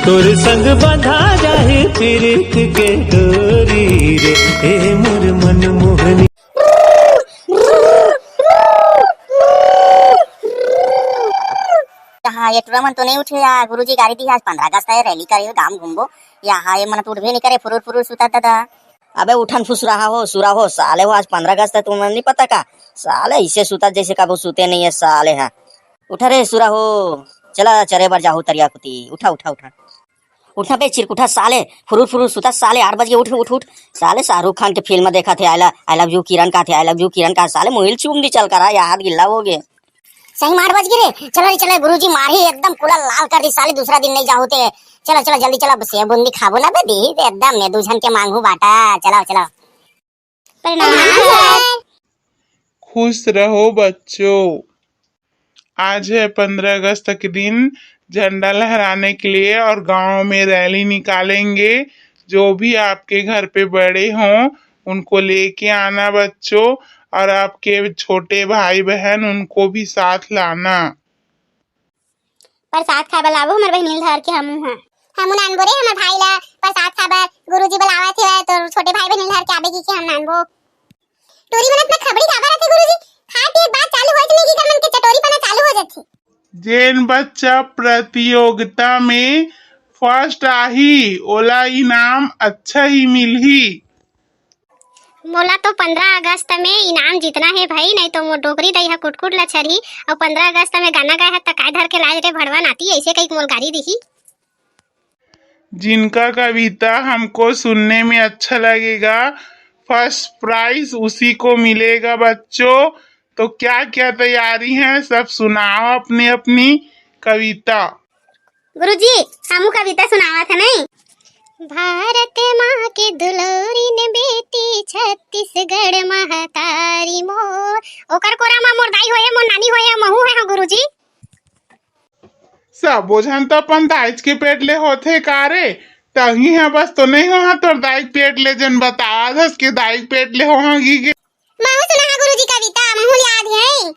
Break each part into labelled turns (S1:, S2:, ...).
S1: तोर संग बंधा जाए प्रीत के डोरी रे, ए मोर मन मोहनी।
S2: हाँ ये टूरा मन तो नहीं उठे यार, गुरुजी गाड़ी दी आज 15 अगस्त है, रैली करे गांव घूमबो या हाँ ये मन तो उठ भी नहीं करे, फुरूर फुरूर सुता था।
S3: अबे उठन फुस रहा हो सुरा हो साले हो, आज 15 अगस्त है तुम्हें नहीं पता का साले, इसे सुता जैसे कबो सूते नहीं है साले। हाँ उठा रे सुरा हो, चला चरे बार जाहू तरिया कुती, उठा उठा उठा उठा बे चिरकुठा साले, फुरूर फुरूर सुता साले, 8 बजे उठ उठ उठ साले। शाहरुख खान के फिल्म देखा थे आई लव यू किरण का थे, आई लव यू किरण का साले, मोहिल चूम दी चल करा या हाथ गिल्ला हो गए।
S2: सही 8 बज गिरे, चलो रे चलो, गुरुजी मारी एकदम पूरा लाल कर दी साले, दूसरा दिन नहीं जाहू ते। चलो चलो जल्दी चलो, सेब बूंदी खाबो ना बे दी एकदम ने दूजन के मांगू बाटा। चलो चलो प्रणाम।
S4: खुश रहो बच्चों, आज है 15 अगस्त के दिन, झंडा लहराने के लिए और गांव में रैली निकालेंगे। जो भी आपके घर पे बड़े हों उनको लेके आना बच्चों, और आपके छोटे भाई बहन उनको भी साथ लाना।
S2: प्रसाद खाबा लाबो हमर बहिनी धर के हम नान बोरे हमर भाई ला प्रसाद खाबा गुरुजी बुलावा थे, तो छोटे भाई बहन धर के आबे की हम नानबो। टोरी बनत में खबड़ी खाबा रहते गुरुजी, खाते एक बात चालू होत नहीं कि मन के चटोरी पना चालू हो जाती।
S4: जेन बच्चा प्रतियोगिता में फर्स्ट आही ओला इनाम अच्छा ही मिलही।
S5: मोला तो 15 अगस्त में इनाम जीतना है भाई, नहीं तो मोर डोगरी दई है कुटकुट ला छरही, और 15 अगस्त में गाना गाए है त काय धर के लाज रे भड़वा नाती, ऐसे कई मोल गाड़ी दिही।
S4: जिनका कविता हमको सुनने में अच्छा लगेगा फर्स्ट प्राइज उसी को मिलेगा बच्चों। तो क्या क्या तैयारी है सब सुनाओ अपनी अपनी कविता।
S5: गुरुजी हमू कविता सुनावा था नहीं। भारत माँ के दुलोरी ने बेटी, छत्तीसगढ़ महतारी मोर, ओकर कोरा माँ मोर दाई होए मोर नानी होए महू है। हाँ गुरुजी
S4: सब बोझन तो अपन दाइज के पेट ले होथे कारे, तही है बस तो नहीं हो तोर दाई पेट ले जन बता दस के दाई पेट ले हो गी के।
S2: महू सुना है गुरुजी कविता, महू याद है।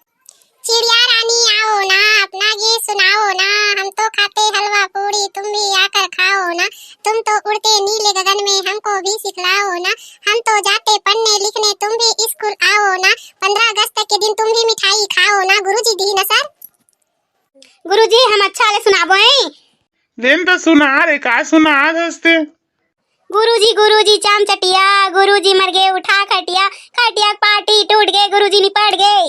S2: चिड़िया रानी आओ ना, अपना गीत सुनाओ ना, हम तो खाते हलवा पूरी तुम भी आकर खाओ ना, तुम तो उड़ते नीले गगन में हमको भी सिखलाओ ना, हम तो जाते पढ़ने लिखने तुम भी स्कूल आओ ना, 15 अगस्त के दिन तुम भी मिठाई खाओ ना। गुरुजी दी ना सर।
S5: गुरुजी हम अच्छा ले सुनाबो हैं।
S4: लेन तो सुना रे, का सुना हंसते।
S5: गुरुजी गुरुजी चाम चटिया, गुरुजी मर गए उठा खटिया, खटिया पार्टी टूट गए, गुरुजी निपट गए।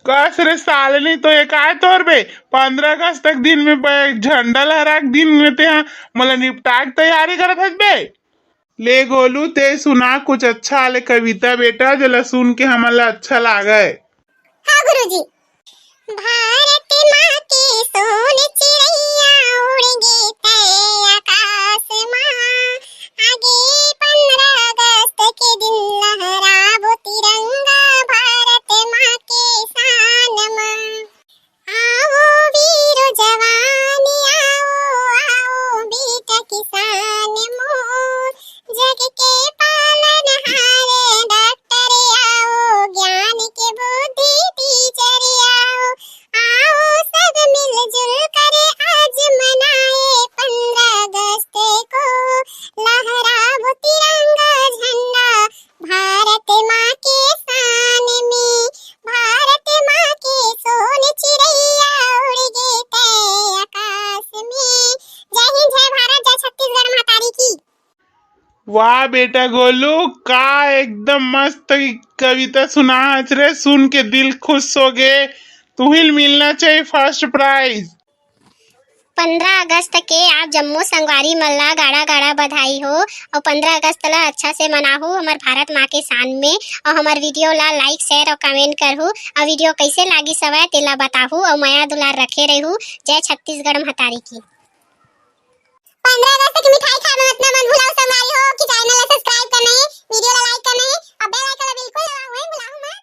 S4: कस रे साले नहीं तो एक आए तोर बे 15 अगस्त तक दिन में झंडा लहरा के दिन में ते मतलब निपटा के तैयारी करत हस बे। ले गोलू ते सुना कुछ अच्छा ले कविता बेटा, जला सुन के हमला अच्छा लागे।
S2: हाँ गुरुजी। भारत माँ के सोन चिड़ैया उड़ेंगे तय आकाश माँ, आगे 15 अगस्त के दिन लहराबो तिरंगा, भारत माँ के शान माँ। आओ वीरो जवान आओ, आओ बेटा किसान मोर, जग के पालनहार डॉक्टर आओ, ज्ञान के बुद्धि टीचर आओ, आओ सब मिलजुल कर आज मनाए 15 अगस्त को, लहराओ तिरंगा झंडा भारत माँ के शान में, भारत माँ के सोन चिड़ैया उड़ गए तय आकाश में। जय हिंद, जय भारत, जय छत्तीसगढ़ महतारी की।
S4: वाह बेटा गोलू, का एकदम मस्त कविता सुना रे, सुन के दिल खुश हो गए। तुहिल मिलना चाहिए फर्स्ट प्राइज।
S5: 15 अगस्त के आप जम्मू संगवारी मल्ला गाड़ा गाड़ा बधाई हो, और 15 अगस्त ला अच्छा से मनाहू हमार भारत माँ के शान में, और हमार वीडियो ला लाइक शेयर और कमेंट करहू, और वीडियो कैसे लागी सवै तेला बताहू, और माया दुलार रखे रहू। जय छत्तीसगढ़ महतारी की।
S2: 15 अगस्त की मिठाई खाना मत ना भूलाओ संगवारी हो, कि चैनल ला सब्सक्राइब करना है, वीडियो ला लाइक करना है, और बेल आइकन ला बिल्कुल दबाओ है, बुलाओ मत।